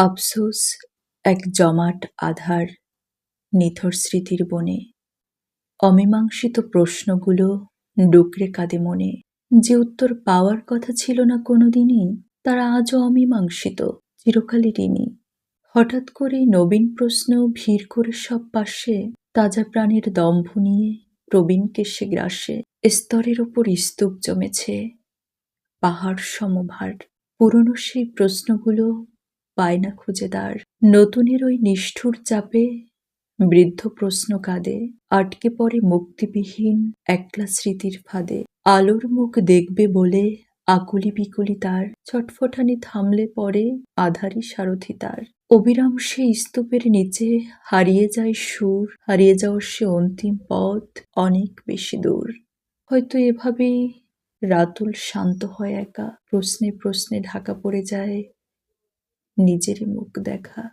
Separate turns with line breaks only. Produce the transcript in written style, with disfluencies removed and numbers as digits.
আফসোস এক জমাট আধার নিথর স্মৃতির বনে, অমীমাংসিত প্রশ্নগুলো ডুকরে কাঁদে মনে। যে উত্তর পাওয়ার কথা ছিল না কোনোদিনই, তারা আজও অমীমাংসিত, চিরকালই ঋণী। হঠাৎ করেই নবীন প্রশ্ন ভিড় করে সব পাশে, তাজা প্রাণের দম্ভ নিয়ে প্রবীণকে সে গ্রাসে। স্তরের ওপর স্তূপ জমেছে, পাহাড় সমভার। পুরনো সেই প্রশ্নগুলো পায় না খুঁজে দ্বার। নতুনের ওই নিষ্ঠুর চাপে বৃদ্ধ প্রশ্ন কাঁদে, আটকে পড়ে মুক্তিবিহীন একলা স্মৃতির ফাঁদে। আলোর মুখ দেখবে বলে আকুলি বিকুলি তার, ছটফটানি থামলে পরে আধারই সারথি তার। অবিরাম সে স্তূপের নিচে হারিয়ে যায় সুর, হারিয়ে যাওয়ার সে অন্তিম পথ অনেক বেশি দূর। হয়তো এভাবেই রাতুল শান্ত হয় একা, প্রশ্নে প্রশ্নে ঢাকা পড়ে যায় নিজেরই মুখ দেখা।